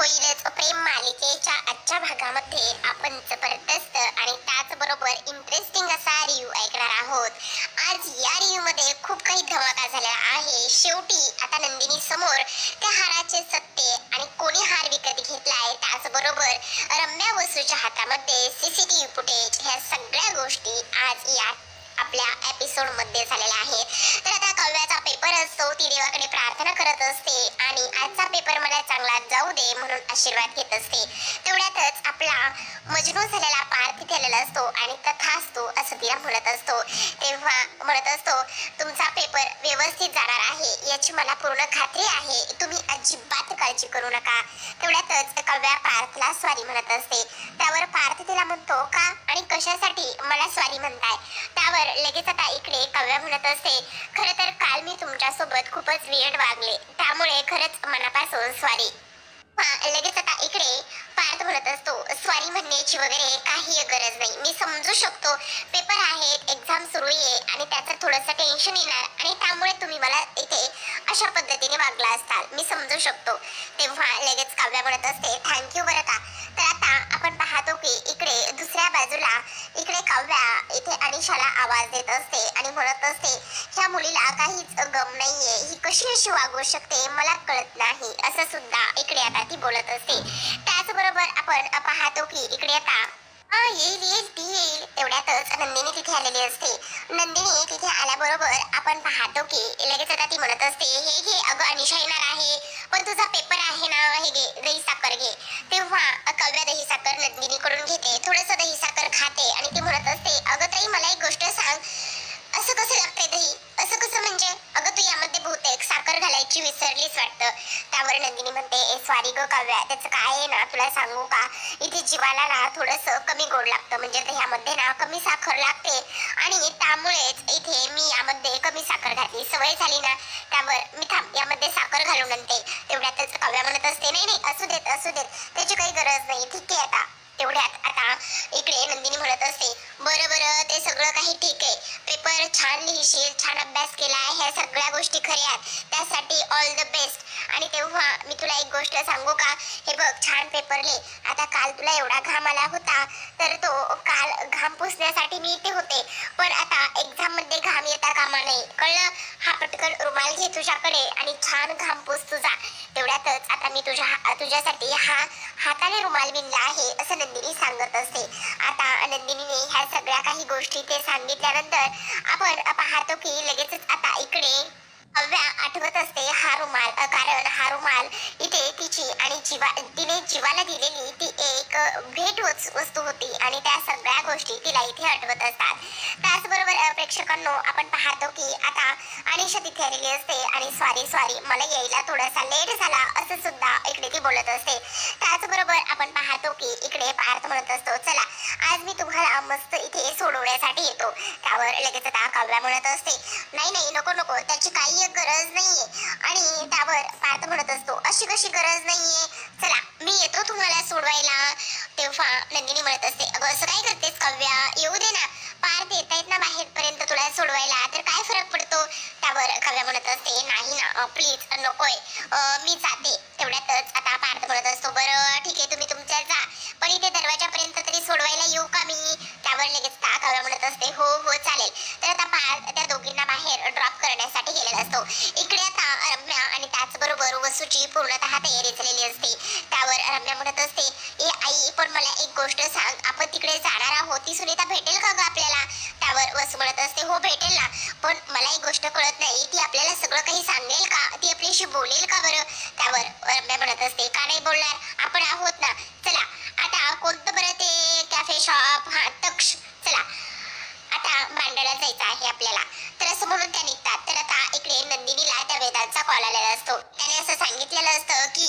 होईलच प्रेम मालिकेच्या आजच्या भागामध्ये आपण जबरदस्त आणि त्याचबरोबर इंटरेस्टिंग असा रिव्ह्यू ऐकणार आहोत. आज या रिव्ह्यू मध्ये खूप काही धमाका झालेला आहे. शेवटी आता नंदिनी समोर त्या हाराचे सत्य आणि कोणी हार विकत घेतलाय, त्याचबरोबर रम्या वसूच्या हातामध्ये सीसीटीव्ही फुटेज, ह्या सगळ्या गोष्टी आज या आपल्या एपिसोड मध्ये झालेला आहे. तर आता कव्याचा पेपर असतो, ती देवाकडे प्रार्थना करत असते आणि आजचा पेपर मला चांगला जाऊ दे म्हणून आशीर्वाद घेत असते. तेवढ्यातच आपला मजनू झालेला पार्थ तिथे आलेला असतो आणि तथास्तु असं तिला म्हणत असतो. तेव्हा म्हणत असतो, तुमचा पेपर व्यवस्थित जाणार आहे याची मला पूर्ण खात्री आहे, तुम्ही अजिबात काळजी करू नका. तेवढ्यातच कव्या पार्थला स्वारी म्हणत असते. त्यावर पार्थ तिला म्हणतो, का आणि कशासाठी मला स्वारी म्हणताय? त्यावर लगेच आता इकडे कव्या म्हणत असते, खरं तर काल मी तुमच्या सोबत खूपच वियर्ड वागले, त्यामुळे खरंच मनापासून सॉरी. लगेच आता इकडे पार्थ म्हणत असतो, स्वारी म्हणण्याची वगैरे काही गरज नाही, मी समजू शकतो पेपर आहेत, एक्झाम सुरू आहे आणि त्याचं थोडंसं टेन्शन येणार आणि त्यामुळे तुम्ही मला इथे अशा पद्धतीने वागला असताल, मी समजू शकतो. तेव्हा लगेच काव्या म्हणत असते, थँक्यू बरं का. तर आता आपण पाहतो की इकडे दुसऱ्या बाजूला इकडे काव्या इथे अनिशाला आवाज देत असते आणि म्हणत असते, ह्या मुलीला काहीच गम नाहीये, ही कशी अशी वागू शकते मला कळत नाही, असं सुद्धा इकडे आता ती बोलत असते. त्याचबरोबर आपण पाहतो की इकडे आता येईल येईल ती येईल. तेवढ्यातच नंदिनी तिथे आलेली असते. नंदिनी तिथे आल्याबरोबर आपण पाहतो की लगेच आता ती म्हणत असते, हे घे अगं अनिशा येणार आहे, पण तुझा पेपर आहे ना, हे घे दही साखर घे. तेव्हा कव्या दही साखर नंदिनीकडून घेते, थोडस दही साखर खाते आणि ती म्हणत असते, अगं ताई मला एक गोष्ट सांग, असं कसं लागतंय दही? असं कसं म्हणजे? अगं तू यामध्ये बहुतेक साखर घालायची विसरलीच वाटतं. त्यावर नंदिनी म्हणते, सॉरी ग काव्या, त्याचं काय आहे ना तुला सांगू का, इथे जीवाला ना थोडंसं कमी गोड लागतं, म्हणजे दह्यामध्ये ना कमी साखर लागते आणि त्यामुळेच इथे मी यामध्ये कमी साखर घातली, सवय झाली ना, त्यावर मी थांब यामध्ये साखर घालून आणते. तेवढ्यातच काव्या म्हणत असते, नाही नाही असू देत असू देत, त्याची काही गरज नाही, ठीक आहे. आता तेवढ्यात आता इकडे नंदिनी म्हणत असते, बरं बरं ते सगळं काही ठीक आहे, पेपर छान लिहिशील, छान अभ्यास केला, ह्या सगळ्या गोष्टी खऱ्या आहेत, त्यासाठी ऑल द बेस्ट. आणि तेव्हा मी तुला एक गोष्ट सांगू का, हे बघ छान पेपर लिह. आता काल तुला एवढा घाम आला होता, तर तो काल घाम पुसण्यासाठी मी इथे होते, पण आता एक्झाम मध्ये घाम येता कामा नये, कळलं? हा पटकन रुमाल घे तुझ्याकडे आणि छान घाम पुस तुझा. तेवढ्यातच आता मी तुझ्यासाठी हा हाताने रुमाल विणला आहे, असं नंदिनी सांगत असते. आता नंदिनीने ह्या सगळ्या काही गोष्टी ते सांगितल्यानंतर आपण पाहतो की लगेचच आता इकडे कव्या आठवत असते हा रुमाल, कारण हा रुमाल इथे तिची आणि तिने जीवाला दिलेली ती एक भेट वस्तू होती आणि त्या सगळ्या गोष्टी तिला इथे आठवत असतात. त्याचबरोबर प्रेक्षकांनो, आपण पाहतो की आता अनिशा तिथे आलेली असते आणि सॉरी सॉरी मला यायला थोडासा लेट झाला, असं सुद्धा इकडे ती बोलत असते. त्याचबरोबर आपण पाहतो की इकडे पार्थ म्हणत असतो, चला आज मी तुम्हाला मस्त इथे सोडवण्यासाठी येतो. त्यावर लगेच आता काव्या म्हणत असते, नाही नाही नको नको, त्याची काही गरज नाहीये. आणि त्यावर पार्थ म्हणत असतो, अशी कशी गरज नाहीये, चला मी येतो तुम्हाला सोडवायला. तेव्हा नंदिनी म्हणत असते, अगं असं काय करतेस काव्या, येऊ दे ना, पार्थ येत आहेत ना बाहेर पर्यंत तुला सोडवायला, तर काय फरक पडतो? त्यावर काव्या म्हणत असते, नाही ना प्लीज नकोय, मी जाते. तेवढ्यातच आता पार्थ म्हणत असतो, बरं ठीक आहे तुम्ही तुमच्या जा, पण इथे दरवाजापर्यंत तरी सोडवायला येऊ का मी? त्यावर लगेच काव्या म्हणत असते, हो हो चालेल. तर आता पार्थ त्या दोघींना बाहेर ड्रॉप करण्यासाठी गेलेला असतो. इकडे आता रम्या आणि त्याचबरोबर वसूची पूर्णतः तयारी झालेली असते. त्यावर रम्या म्हणत असते, ए आई पण मला एक गोष्ट सांग, आपण तिकडे जाणार आहोत, ती सुनीता भेटेल का ग आपल्याला? त्यावर वसू म्हणत असते, हो भेटेल ना, पण मला एक गोष्ट कळत नाही, ती आपल्याला सगळं काही सांगेल का, ती आपल्याशी बोलेल का बरं? त्यावर रम्या म्हणत असते, का नाही बोलणार, आपण आहोत ना, चला. आता कोणतं बरं ते कॅफे शॉप, हा तक्ष, चला आता मांडायला जायचं आहे आपल्याला. तर असं म्हणून त्या निघतात. तर आता इकडे नंदिनीला त्या वेदांचा कॉल आलेला असतो. त्याने असं सांगितलेलं असतं की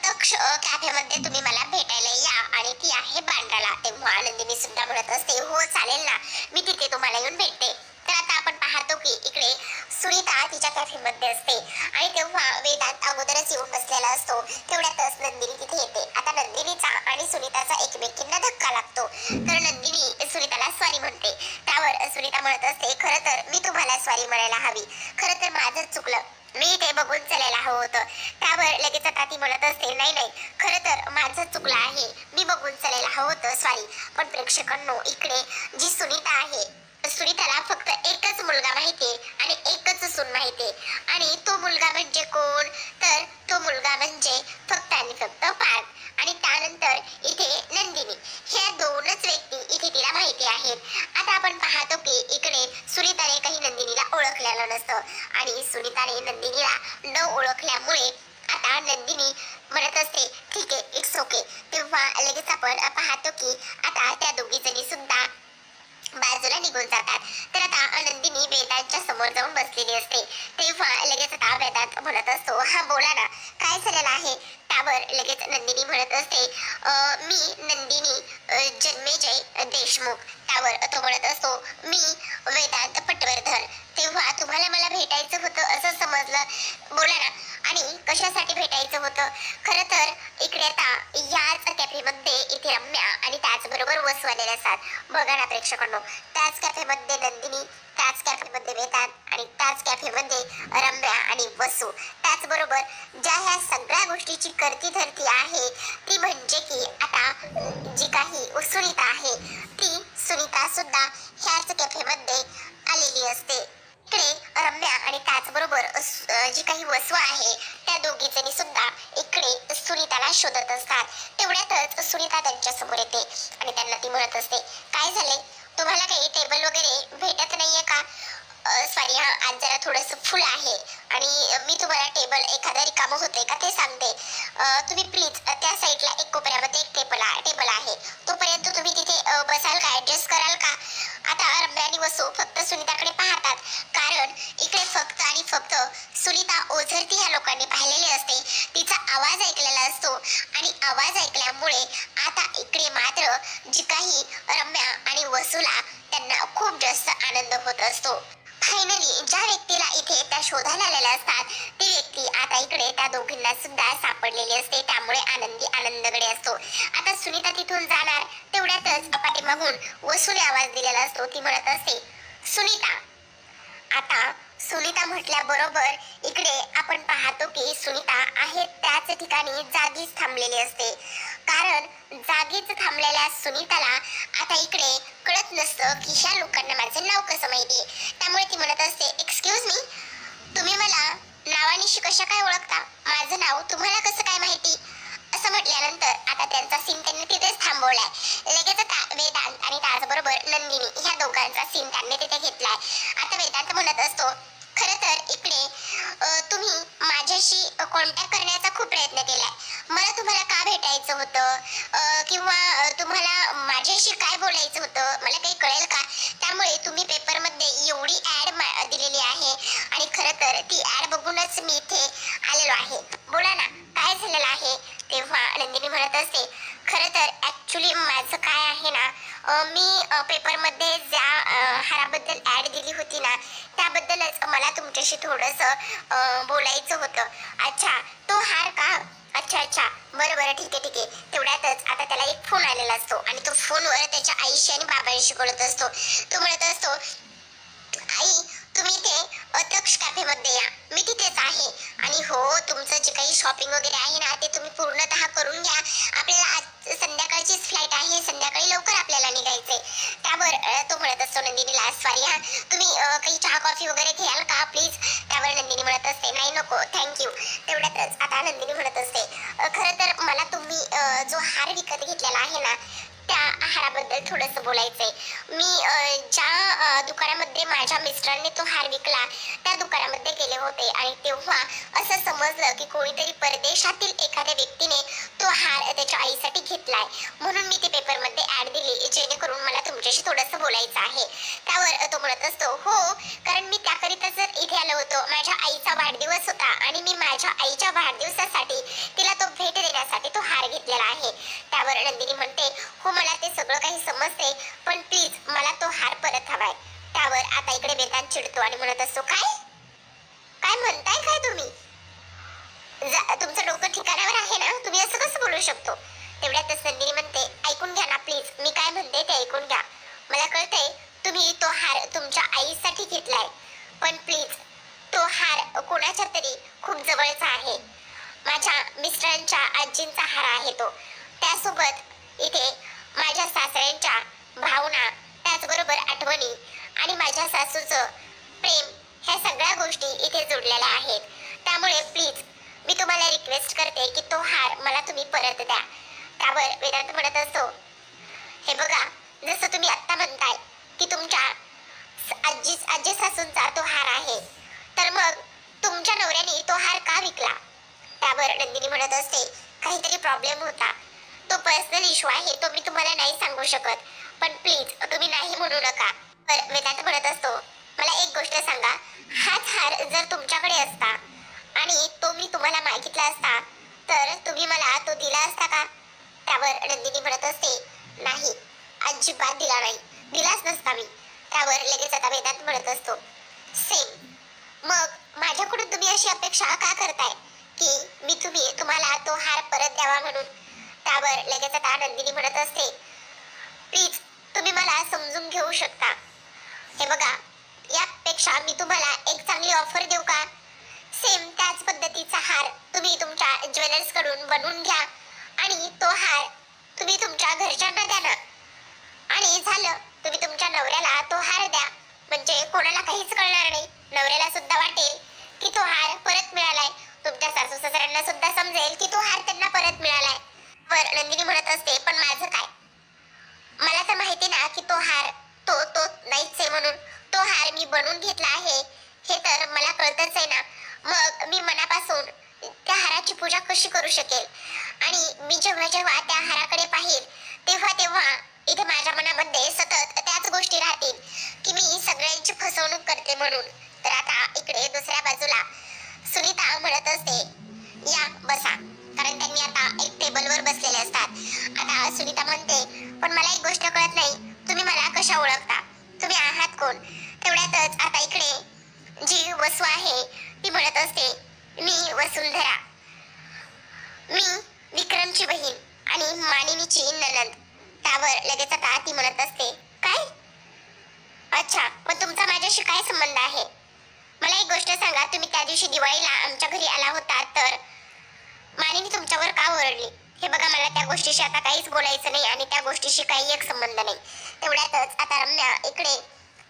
तक्ष कॅफेमध्ये तुम्ही मला भेटायला या आणि ती आहे बांद्राला. तेव्हा नंदिनी सुद्धा म्हणत असते, हो चालेल ना, मी तिथे तुम्हाला येऊन भेटते. तर आता आपण पाहतो की इकडे सुनीता तिच्या कॅफेमध्ये असते आणि तेव्हा वेदांत अगोदरच येऊन बसलेला असतो. तेवढ्यातच नंदिनी तिथे येते. आता नंदिनीचा आणि सुनीताचा एकमेकींना धक्का लागतो. तर नंदिनी सुनीताला सॉरी म्हणते. त्यावर सुनीता म्हणत असते, खरं तर मी तुम्हाला सॉरी म्हणायला हवी, खरं तर माझंच चुकलं, मी ते बघून चालायला हवं होतं. त्यावर लगेच आता ती म्हणत असते, नाही नाही चुकलं आहे, मी बघून चालायला हवं होतं, सॉरी. पण प्रेक्षकांनो, इकडे जी सुनीता आहे, सुनीताला फक्त एकच मुलगा माहितीये आणि एकच सून माहितीये, आणि तो मुलगा म्हणजे कोण? तर तो मुलगा म्हणजे फक्त आणि फक्त पार्थ. आणि त्यानंतर इथे नंदिनी. ह्या दोनच व्यक्ती इथे तिला माहिती आहेत. आता आपण पाहतो की इकडे सुनीताने काही नंदिनीला ओळखलेलं नसतं, आणि सुनीताने नंदिनीला न ओळखल्यामुळे आता नंदिनी म्हणत असते ठीक आहे, इट्स ओके. तेव्हा लगेच आपण पाहतो की आता त्या दोघी जणी सुद्धा बाजूला निघून जातात. तर आता नंदिनी वेदांच्या समोर जाऊन बसलेली असते. तेव्हा लगेच आता वेदांत म्हणत असतो, हा बोला ना, काय झालेलं आहे? त्यावर लगेच नंदिनी म्हणत असते, मी नंदिनी जन्मेजय देशमुख. त्यावर तो म्हणत असतो, मी वेदांत पटवर्धन. तेव्हा तुम्हाला मला भेटायचं होतं असं समजलं, बोला ना, आणि कशासाठी भेटायचं होतं? खरं तर इकडे आता याच कॅफेमध्ये इथे रम्या आणि त्याचबरोबर वसू आलेले असतात. बघा ना प्रेक्षकांनो, त्याच कॅफेमध्ये नंदिनी, त्याच कॅफेमध्ये वेदांत आणि त्याच कॅफेमध्ये रम्या आणि वसू. त्याचबरोबर ज्या ह्या सगळ्या गोष्टीची करती धरती आहे ती म्हणजे की आता जी काही सुनीता आहे, ती सुनीता सुद्धा ह्याच कॅफेमध्ये आलेली असते. इकडे रम्या आणि त्याचबरोबर जी काही वसू आहे, त्या दोघी जणी सुद्धा इकडे सुनीताला शोधत असतात. तेवढ्यातच सुनीता त्यांच्या समोर येते आणि त्यांना ती म्हणत असते, काय झाले, तुम्हाला काही टेबल वगैरे भेटत नाहीये का? सॉरी हा, आज जरा थोडंसं फुल आहे आणि मी तुम्हाला टेबल एखादा रिकामं होतंय का ते सांगते. तुम्ही प्लीज त्या साईडला एक कोपऱ्यामध्ये एक टेबल आहे, तोपर्यंत तुम्ही तिथे बसाल का, ऍडजस्ट कराल का? आता रम्या आणि वसू फक्त सुनीताकडे पाहतात, कारण इकडे फक्त आणि फक्त सुनीता ओझरती ह्या लोकांनी पाहिलेली असते, तिचा आवाज ऐकलेला असतो, आणि आवाज ऐकल्यामुळे आता इकडे मात्र जी काही रम्या आणि वसूला त्यांना खूप जास्त आनंद होत असतो. फायनली ज्या व्यक्तीला इथे त्या शोधायला आलेल्या असतात, ती व्यक्ती आता इकडे त्या दोघींना सुद्धा सापडलेली असते, त्यामुळे आनंदी आनंदकडे असतो. आता सुनीता तिथून जाणार तेवढ्यातच पाठीमागून वसूने आवाज दिलेला असतो. ती म्हणत असते, सुनीता. आता सुनीता म्हटल्याबरोबर इकडे आपण पाहतो की सुनीता आहे त्याच ठिकाणी जागीच थांबलेली असते, कारण जागीच थांबलेल्या सुनीताला आता इकडे कळत नसतं की ह्या लोकांना माझं नाव कसं माहितीये. त्यामुळे ती म्हणत असते, एक्सक्यूज मी, तुम्ही मला नावानिशी कशा काय ओळखता? माझं नाव तुम्हाला कसं काय माहिती? असं म्हटल्यानंतर आता त्यांचा सीन त्यांनी तिथेच थांबवलाय. लगेच वेदांत आणि त्याचबरोबर नंदिनी ह्या दोघांचा सीन त्यांनी तिथे घेतलाय. आता वेदांत म्हणत असतो, खरं तर इकडे तुम्ही माझ्याशी कॉन्टॅक्ट करण्याचा खूप प्रयत्न केलाय. मला तुम्हाला का भेटायचं होतं, किंवा तुम्हाला माझ्याशी काय बोलायचं होतं, मला काही कळेल का? त्यामुळे तुम्ही पेपरमध्ये एवढी ऍड दिलेली आहे, आणि खरं तर ती ऍड बघूनच मी इथे आलेलो आहे. बोला ना, काय झालेलं आहे? तेव्हा नंदिनी म्हणत असते, खरं तर ऍक्च्युली माझं काय आहे ना, मी पेपरमध्ये ज्या हाराबद्दल ऍड दिली होती ना, त्याबद्दलच मला तुमच्याशी थोडंसं बोलायचं होतं. अच्छा, तो हार का? अच्छा अच्छा, बरं बरं, ठीक आहे ठीक आहे. तेवढ्यातच आता त्याला एक फोन आलेला असतो, आणि तो फोनवर त्याच्या आईशी आणि बाबांशी बोलत असतो. तो म्हणत असतो, आई तुम्ही इथे तक्ष कॅफेमध्ये या, मी तिथेच आहे. आणि हो, तुमचं जे काही शॉपिंग वगैरे आहे ना, ते तुम्ही पूर्णतः करून घ्या. आपल्याला आज संध्याकाळचीच फ्लाईट आहे, संध्याकाळी लवकर आपल्याला निघायचंय. त्यावर तो म्हणत असतो नंदिनीला, सॉरी हा, तुम्ही काही चहा कॉफी वगैरे घ्याल का प्लीज? त्यावर नंदिनी म्हणत असते, नाही नको थँक्यू. तेवढ्यातच आता नंदिनी म्हणत असते, खरं तर मला तुम्ही जो हार विकत घेतलेला आहे ना, त्या हाराबद्दल थोडंसं बोलायचंय. मी ज्या दुकानामध्ये माझ्या मिस्टरांनी तो हार विकला, त्या दुकानामध्ये गेले होते, आणि तेव्हा असं समजलं की कोणीतरी परदेशातील एखाद्या व्यक्तीने तो हार त्याच्या आईसाठी घेतलाय, म्हणून मी ती पेपरमध्ये ऍड दिली, जेणेकरून मला तुमच्याशी थोडंसं बोलायचं आहे. त्यावर तो म्हणत असतो, हो, कारण मी त्याकरिता जर इथे आलो होतो, माझ्या आईचा वाढदिवस होता, आणि मी माझ्या आईच्या वाढदिवसासाठी तिला तो भेट देण्यासाठी तो हार घेतलेला आहे. त्यावर नंदिनी म्हणते, हो मला ते सगळं काही समजते, पण प्लीज मला तो हार परत हवाय. त्यावर आता इकडे वेदांत चिडतो आणि म्हणत असतो, काय काय म्हणताय काय तुम्ही? तुमचं डोकं ठिकाणावर आहे ना, तुम्ही असं कसं बोलू शकतो? तेवढ्यातच नंदिनी म्हणते, ऐकून घ्या ना प्लीज, मी काय म्हणते ते ऐकून घ्या. मला कळतंय तुम्ही तो हार तुमच्या आईसाठी घेतलाय, पण प्लीज तो हार कोणाच्या तरी खूप जवळचा आहे. माझ्या मिस्टरांच्या आजींचा हार आहे तो. त्यासोबत इथे माझ्या सासऱ्यांच्या भावना, त्याचबरोबर आठवणी आणि माझ्या सासूचं प्रेम, ह्या सगळ्या गोष्टी इथे जोडलेल्या आहेत. त्यामुळे प्लीज मी तुम्हाला रिक्वेस्ट करते की तो हार मला तुम्ही परत द्या. त्यावर वेदांत म्हणत असतो, हे बघा, जसं तुम्ही आत्ता म्हणताय की तुमच्या आजी सासूंचा तो हार आहे, तर मग तुमच्या नवऱ्याने तो हार का विकला? त्यावर नंदिनी म्हणत असते, काहीतरी प्रॉब्लेम होता, तो पर्सनल इश्यू आहे, तो मी तुम्हाला नाही सांगू शकत, पण प्लीज तुम्ही नाही म्हणू नका. तर वेदांत म्हणत असतो, मला एक गोष्ट सांगा, हाच हार जर तुमच्याकडे असता आणि तो मी तुम्हाला मागितला असता तर तुम्ही मला तो दिला असता का? त्यावर नंदिनी म्हणत असते, नाही, अजिबात दिला नाही, दिलाच नसता मी. त्यावर लगेच आता वेदांत म्हणत असतो, सेम, मग माझ्याकडून तुम्ही अशी अपेक्षा का करताय की मी तुम्हाला तो हार परत द्यावा म्हणून? त्यावर लगेच आता नंदिनी म्हणत असते, प्लीज तुम्ही मला समजून घेऊ शकता. हे बघा, यापेक्षा मी तुम्हाला एक चांगली ऑफर देऊ का? सेम त्याच पद्धतीचा हार तुम्ही तुमच्या ज्वेलर्स कडून बनवून घ्या आणि तो हार तुम्ही तुमच्या घरच्यांना द्या ना, आणि झालं, तुम्ही तुमच्या नवऱ्याला तो हार द्या, म्हणजे कोणाला काहीच कळणार नाही, नवऱ्याला सुद्धा वाटेल की तो हार परत मिळालाय, तुमच्या सासू सासऱ्यांना सुद्धा समजेल की तो हार त्यांना परत मिळालाय. वर नंदिनी म्हणत असते, पण माझं काय? मला तर माहिती ना की तो हार तो तो नाहीच आहे म्हणून. तो हार मी बनवून घेतला आहे हे तर मला कळतच आहे ना, मग मी मनापासून त्या हाराची पूजा कशी करू शकेल? आणि मी जेव्हा जेव्हा त्या हाराकडे पाहिल तेव्हा तेव्हा इथे माझ्या मनामध्ये सतत त्याच गोष्टी राहतील की मी सगळ्यांची फसवणूक करते म्हणून. तर आता इकडे दुसऱ्या बाजूला सुनीता म्हणत असते, या बसा, कारण त्यांनी आता एक टेबलवर बसलेले असतात. आता सुनीता म्हणते, पण मला एक गोष्ट कळत नाही, तुम्ही मला कशा ओळखता? तुम्ही आहात कोण? तेवढ्यातच आता इकडे जी वसू आहे ती म्हणत असते, मी वसुंधरा, मी विक्रमची बहीण आणि मानिनीची ननंद. त्यावर लगेच आता ती म्हणत असते, काय? अच्छा, मग तुमचा माझ्याशी काय संबंध आहे? मला एक गोष्ट सांगा, तुम्ही त्या दिवशी दिवाळीला आमच्या घरी आला होता तर मानिनी तुमच्यावर का ओरडली? हे बघा, मला त्या गोष्टीशी आता काहीच बोलायचं नाही आणि त्या गोष्टीशी काही एक संबंध नाही. तेवढ्यातच आता रम्या इकडे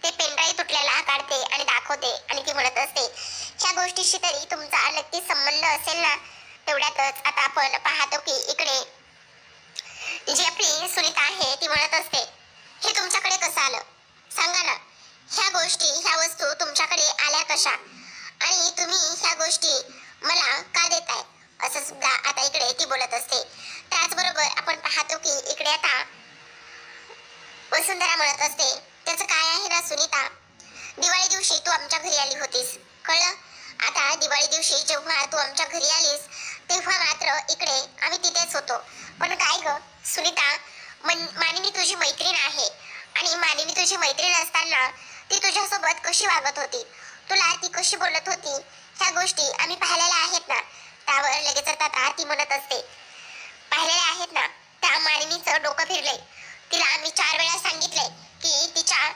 ते पेनड्राईव्ह तुटलेला काढते आणि दाखवते आणि ती म्हणत असते, ह्या गोष्टीशी तरी तुमचा नक्की संबंध असेल ना? तेवढ्यातच आता आपण पाहतो की इकडे जी आपली सुनीता आहे ती म्हणत असते, हे तुमच्याकडे कसं आलं? सांगा ना, ह्या गोष्टी, ह्या वस्तू तुमच्याकडे आल्या कशा? आणि तुम्ही ह्या गोष्टी मला का देताय? असं सुद्धा आता इकडे ती बोलत असते. त्याचबरोबर आपण पाहतो की इकडे आता वसुंधरा म्हणत असते, त्याचं काय आहे ना सुनीता, दिवाळी दिवशी तू आमच्या घरी आली होतीस, कळलं? आता दिवाळी दिवशी जेव्हा तू आमच्या घरी आलीस तेव्हा मात्र इकडे आम्ही तिथेच होतो. पण काय ग सुनीता, मानिनी तुझी मैत्रीण आहे आणि मानिनी तुझी मैत्रीण असताना ती तुझ्यासोबत कशी वागत होती, तुला ती कशी बोलत होती, ह्या गोष्टी आम्ही पाहिलेल्या आहेत ना. त्यावर लगेच आता ती म्हणत असते, पाहिलेल्या आहेत ना, त्या मानिनीचं डोकं फिरलंय, तिला आम्ही 4 वेळा सांगितले की तिच्या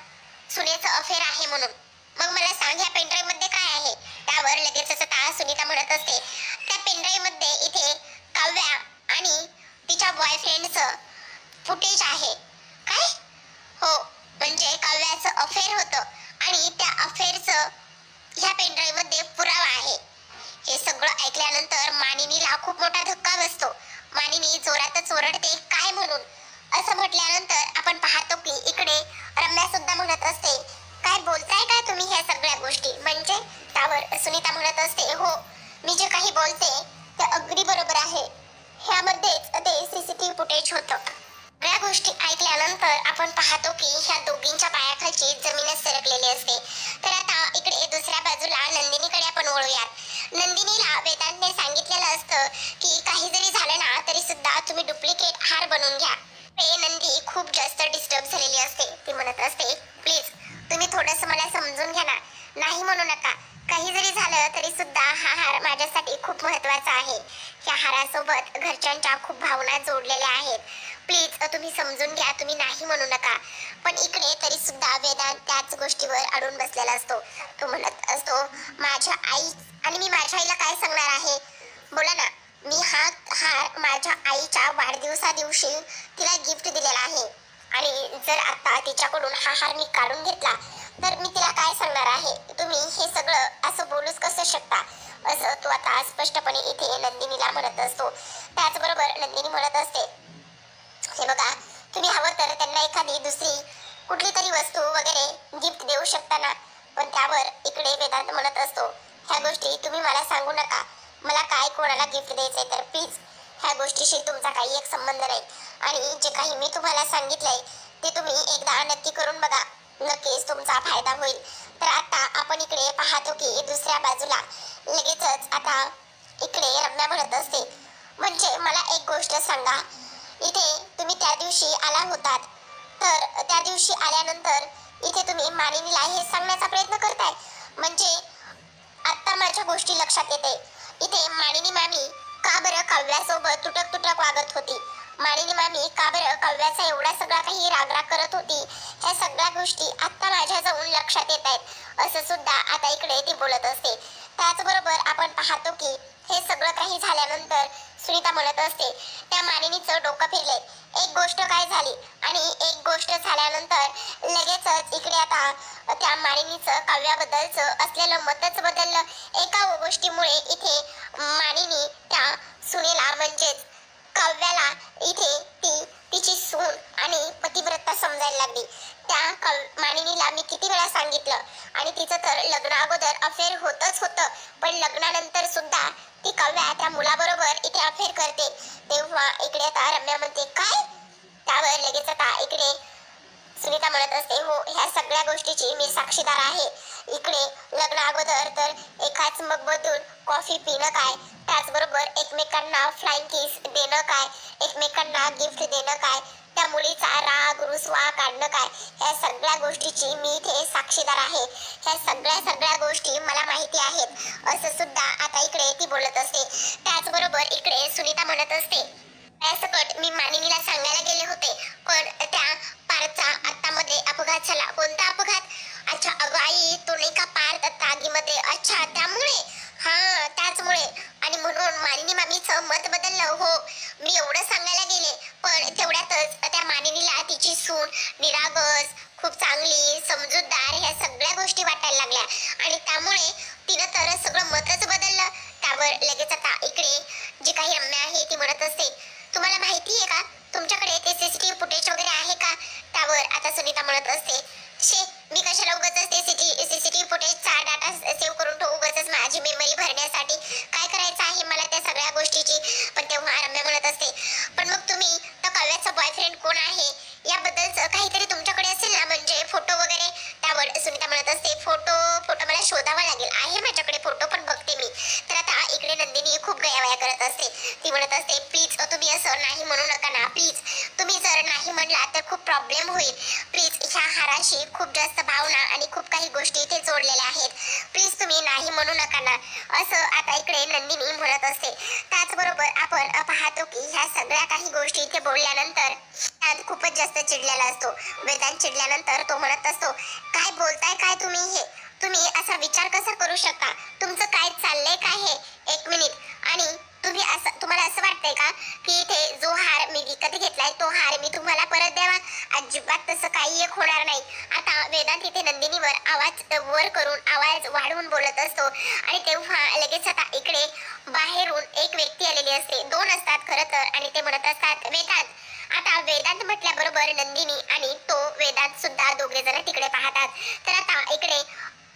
सुनेचं अफेअर आहे म्हणून, मग मला सांग ह्या पेनड्राईव्ह मध्ये काय आहे? त्यावर लगेच सुनीता म्हणत असते, त्या पेनड्राईव्ह मध्ये इथे काव्या आणि तिच्या बॉयफ्रेंडचं फुटेज आहे. काय? हो, म्हणजे काव्याचं अफेअर होतं आणि त्या अफेअरचं ह्या पेनड्राईव्ह मध्ये पुरावा आहे. हे सगळं ऐकल्यानंतर मानिनीला खूप मोठा धक्का बसतो. मानिनी जोरातच ओरडते, काय म्हणून? असं म्हटल्यानंतर आपण पाहतो की इकडे रम्या सुद्धा म्हणत असते, काय बोलताय काय तुम्ही ह्या सगळ्या गोष्टी? म्हणजे? त्यावर सुनीता म्हणत असते, हो, मी जे काही बोलते ते अगदी बरोबर आहे, ह्यामध्येच ते सीसीटीव्ही फुटेज होतं. या गोष्टी ऐकल्यानंतर आपण पाहतो की ह्या दोघींच्या पायाखालची जमीनच सरकलेली असते. तर आता इकडे दुसऱ्या बाजूला नंदिनीकडे आपण वळूयात. नंदिनीला वेदांतने सांगितलेलं असतं की काही जरी झालं ना तरी सुद्धा तुम्ही डुप्लिकेट हार बनवून घ्या. ते नंदी खूप जास्त डिस्टर्ब झालेली असते. ती म्हणत असते, प्लीज तुम्ही थोडंसं मला समजून घ्या ना, नाही म्हणू नका, काही जरी झालं तरी सुद्धा हा हार माझ्यासाठी खूप महत्त्वाचा आहे. या हारासोबत घरच्यांच्या खूप भावना जोडलेल्या आहेत. प्लीज तुम्ही समजून घ्या, तुम्ही नाही म्हणू नका. पण इकडे तरी सुद्धा वेदांत त्याच गोष्टीवर अडून बसलेला असतो. तो म्हणत असतो, माझ्या आई, आणि मी माझ्या आईला काय सांगणार आहे? बोला ना, मी हा हार माझ्या आईच्या वाढदिवसा दिवशी तिला गिफ्ट दिलेला आहे आणि जर आता तिच्याकडून हा हार मी काढून घेतला तर मी तिला काय सांगणार आहे. तुम्ही हे सगळं असं बोलूच कसं शकता, असं तू आता स्पष्टपणे इथे नंदिनीला म्हणत असतो. त्याचबरोबर नंदिनी म्हणत असते, हे बघा, तुम्ही हवं तर त्यांना एखादी दुसरी कुठली तरी वस्तू वगैरे गिफ्ट देऊ शकता ना. पण त्यावर इकडे वेदांत म्हणत असतो, ह्या गोष्टी तुम्ही मला सांगू नका. मला काय कोणाला गिफ्ट द्यायचंय तर प्लीज ह्या गोष्टीशी तुमचा काही एक संबंध नाही. आणि जे काही मी तुम्हाला सांगितलंय ते तुम्ही एकदा नक्की करून बघा, नक्कीच तुमचा फायदा होईल. तर आता आपण इकडे पाहतो की दुसऱ्या बाजूला लगेचच आता इकडे रम्या म्हणत असते, म्हणजे मला एक गोष्ट सांगा, इथे तुम्ही त्या दिवशी आला होतात तर त्या दिवशी आल्यानंतर इथे तुम्ही मानिनीला हे सांगण्याचा प्रयत्न करताय. म्हणजे आता माझ्या गोष्टी लक्षात येते, इथे मानिनी मामी का बरं काव्यासोबत तुटक तुटक वागत होती, मानिनी मामी का बरं काव्याचा एवढा सगळा काही रागराग करत होती, ह्या सगळ्या गोष्टी आता माझ्या जाऊन लक्षात येत आहेत असं सुद्धा आता इकडे ती बोलत असते. त्याचबरोबर आपण पाहतो की हे सगळं काही झाल्यानंतर सुनीता म्हणत असते, त्या मानिनीचं डोकं फिरले, एक गोष्ट काय झाली आणि एक गोष्ट झाल्यानंतर लगेचच इकडे आता त्या मानिनीचं काव्याबद्दलचं असलेलं मतच बदललं. एका गोष्टीमुळे इथे मानिनी त्या सुनेला म्हणजेच काव्याला इथे ती तिची सून आणि पतिव्रता समजायला लागली. त्या मानिनीला मी किती वेळा सांगितलं आणि तिचं तर लग्न अगोदर अफेअर होतच होतं, पण लग्नानंतर सुद्धा ती काव्या त्या मुलाबरोबर इथे अफेअर करते. तेव्हा इकडे आता रम्या म्हणते, काय? त्यावर लगेच आता इकडे सुनीता म्हणत असते, हो, ह्या सगळ्या गोष्टीची मी साक्षीदार आहे. इकडे लग्न अगोदर तर एकाच मगमधून कॉफी पिणं काय, त्याचबरोबर एकमेकांना फ्लाइंग किस देणं काय, एकमेकांना गिफ्ट देणं काय, त्या मुलीचा राग रुसवा काढणं काय, ह्या सगळ्या गोष्टीची मी इथे साक्षीदार आहे. ह्या सगळ्या गोष्टी मला माहिती आहेत असं सुद्धा आता इकडे ती बोलत असते. त्याचबरोबर इकडे सुनीता म्हणत असते, त्यासकट मी मानिनीला सांगायला गेले होते, पण त्या पार्थचा आत्तामध्ये अपघात झाला. कोणता अपघात? अच्छा, अगं आई, तो नाही का पार्थ आगीमध्ये, अच्छा त्यामुळे, हा त्याचमुळे. आणि म्हणून मानिनी मामीचं मत बदललं. हो, मी एवढं सांगायला गेले, पण तेवढ्यातच त्या मानिनीला तिची सून निरागस, खूप चांगली, समजूतदार ह्या सगळ्या गोष्टी वाटायला लागल्या आणि त्यामुळे तिनं तर सगळं मतच बदललं. त्यावर लगेच आता इकडे जी काही रम्या आहे ती म्हणत असते, तुम्हाला माहिती आहे का, तुमच्याकडे ते सीसीटीव्ही फुटेज वगैरे आहे का? त्यावर आता सुनीता म्हणत असते, शे, मी कशाला उगाच ते सीसीटीव्ही फुटेजचा डाटा सेव्ह करून ठेवू, उगाच माझी मेमरी भरण्यासाठी, काय करायचं आहे मला त्या सगळ्या गोष्टीची. पण तेव्हा रम्या म्हणत असते, पण मग तुम्ही त्या काव्याचा बॉयफ्रेंड कोण आहे याबद्दलचं काहीतरी तुमच्याकडे असेल ना, म्हणजे फोटो वगैरे. त्यावर सुनीता म्हणत असते, फोटो फोटो मला शोधावा लागेल, आहे माझ्याकडे फोटो, पण बघते मी. तर आता इकडे नंदिनी खूप गयावया करत असते. ती म्हणत असते, प्लीज तुम्ही असं नाही म्हणू नका ना, प्लीज. तुम्ही जर नाही म्हणला तर खूप प्रॉब्लेम होईल. प्लीज, ह्या हाराशी खूप जास्त भावना आणि खूप काही गोष्टी इथे जोडलेल्या आहेत. प्लीज तुम्ही नाही म्हणू नका ना, असं आता इकडे नंदिनी म्हणत असते. त्याचबरोबर आपण पाहतो की ह्या सगळ्या काही गोष्टी इथे बोलल्यानंतर त्यात खूपच जास्त चिडलेला असतो. वेदांत चिडल्यानंतर तो म्हणत असतो, काय बोलताय काय तुम्ही हे? तुम्ही असा विचार कसा करू शकता? तुमचं काय चाललंय काय हे? एक मिनिट. आणि तुम्ही असं, तुम्हाला असं वाटतंय का की इथे जो हार मी विकत घेतलाय तो हार मी तुम्हाला परत द्यावा? अजिबात तसं काही एक होणार नाही. आता वेदांत इथे नंदिनीवर आवाज वर करून, आवाज वाढवून बोलत असतो आणि तेव्हा लगेच आता इकडे बाहेरून एक व्यक्ती आलेली असते. दोन असतात खरं तर, आणि ते म्हणत असतात, वेदांत. आता वेदांत म्हटल्याबरोबर नंदिनी आणि तो वेदांत सुद्धा दोघे जण तिकडे पाहतात. तर आता इकडे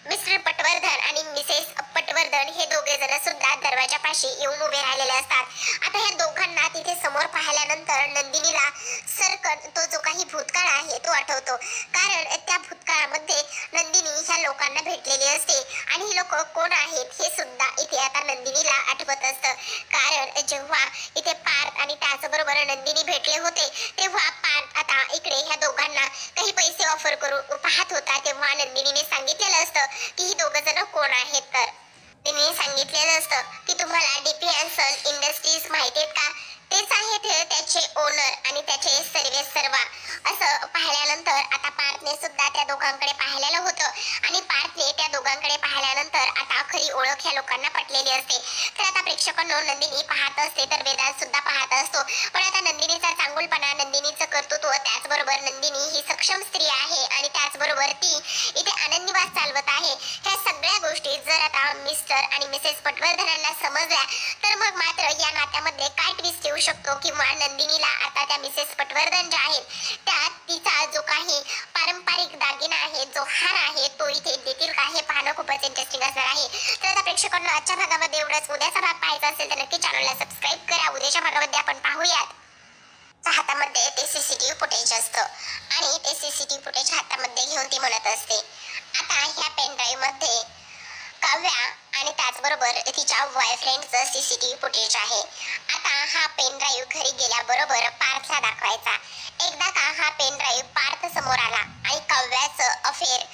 मिस्टर पटवर्धन आणि मिसेस पटवर्धन हे दोघे जण सुद्धा दरवाजापाशी येऊन उभे राहिलेले असतात. आता ह्या दोघांना तिथे समोर पाहिल्यानंतर नंदिनीला सरकन तो जो काही भूतकाळ आहे तो आठवतो. कारण त्या भूतकाळामध्ये नंदिनी ह्या लोकांना भेटलेली असते आणि ही लोक कोण आहेत हे सुद्धा इथे आता नंदिनीला आठवत असतं. कारण जेव्हा इथे पार्थ आणि त्याचबरोबर नंदिनी भेटले होते तेव्हा पार्थ आता इकडे ह्या दोघांना काही पैसे ऑफर करू पाहत होता. तेव्हा नंदिनीने सांगितलेलं असतं की ही दोघं जण कोण आहेत. तर तिने सांगितलेलं असतं की तुम्हाला डीपी अँड सन इंडस्ट्रीज माहिती आहेत का? तेच आहेत त्याचे ओनर आणि त्याचे सर्वे सर्वा. असं पाहिल्यानंतर आता पार्थने सुद्धा त्या दोघांकडे पाहिलेलं होतं आणि पार्थने त्या दोघांकडे पाहिल्यानंतर आता खरी ओळख ह्या लोकांना पटलेली असते. तर आता प्रेक्षकांनो नंदिनी पाहत असते तर वेदांत सुद्धा पाहत असतो. पण आता नंदिनीचा चांगुलपणा, नंदिनीचं कर्तृत्व, त्याचबरोबर नंदिनी ही सक्षम स्त्री आहे आणि त्याचबरोबर ती इथे आनंदनिवास चालवत आहे. ह्या सगळ्या गोष्टी जर आता मिस्टर आणि मिसेस पटवर्धनांना समजल्या तर मग मात्र या नात्यामध्ये काय ट्विस्ट येऊ शकतो किंवा नंदिनीला आता त्या मिसेस पटवर्धन ज्या आहेत त्या तिचा जो काही पारंपरिक दागिना आहे, जो हार आहे तो इथे देतील का, हे पाहणं खूपच इंटरेस्टिंग असणार आहे. तर आता प्रेक्षकांना आजच्या भागामध्ये एवढंच. उद्याचा भाग पाहायचा असेल तर नक्की चॅनलला सबस्क्राईब करा. उद्याच्या भागामध्ये आपण पाहूयात हातामध्ये ते सीसीटीव्ही फुटेज असतं आणि ते सीसीटीव्ही फुटेज हातामध्ये घेऊन ती म्हणत असते आता ह्या पेन ड्राईव्ह मध्ये काव्या आणि त्याचबरोबर तिच्या बॉयफ्रेंडचं सीसीटीव्ही फुटेज आहे. आता हा पेन ड्राईव्ह घरी गेल्याबरोबर पार्थला दाखवायचा. एकदा का हा पेन ड्राईव्ह पार्थ समोर आला आणि काव्याचं अफेअर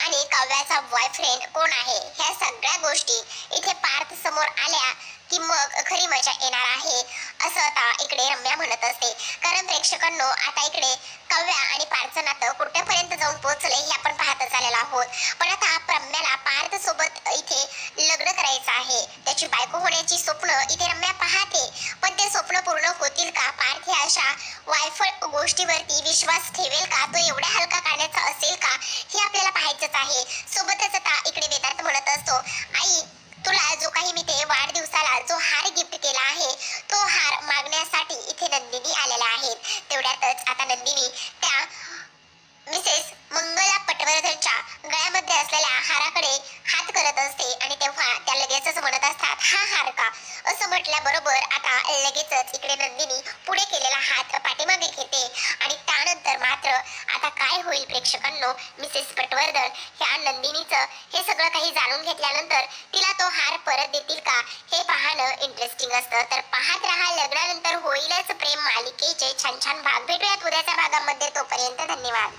आणि काव्याचा बॉयफ्रेंड कोण आहे ह्या सगळ्या गोष्टी इथे पार्थ समोर आल्या की मग खरी मजा येणार आहे असं आता इकडे रम्या म्हणत असते. कारण प्रेक्षकांनो आता इकडे काव्या आणि पार्थचं नातं कुठेपर्यंत जाऊन पोहोचले हे आपण पाहतच आलेलो आहोत. पण आता रम्याला पार्थ सोबत इथे लग्न करायचं आहे. त्याची बायको होण्याची स्वप्न इथे रम्या पाहते. पण ते स्वप्न पूर्ण होतील का? पार्थ हे अशा वायफळ गोष्टीवरती विश्वास ठेवेल का? तो एवढ्या हलका काढण्याचा असेल का? हे आपल्याला पाहायचंच आहे. सोबतच आता इकडे वेदांत म्हणत असतो आई तुला जो काही मी ते वाढदिवसाला जो हार गिफ्ट केला आहे तो हार मागण्यासाठी इथे नंदिनी आलेला आहे. तेवढ्यातच आता नंदिनी त्या मिसेस मंगला पटवर्धनच्या गळ्यामध्ये असलेल्या हाराकडे हात करत असते आणि तेव्हा त्या लगेचच म्हणत असतात हा हार का, असं म्हटल्याबरोबर आता लगेचच इकडे नंदिनी पुढे केलेला हात पाठीमागे घेते आणि त्यानंतर मात्र आता काय होईल प्रेक्षकांनो, मिसेस पटवर्धन ह्या नंदिनीचं हे सगळं काही जाणून घेतल्यानंतर तिला तो हार परत देतील का हे पाहणं इंटरेस्टिंग असतं. तर पाहत राहा लग्नानंतर होईलच प्रेम मालिकेचे छान छान भाग. भेटूयात उद्याच्या भागामध्ये. तोपर्यंत धन्यवाद.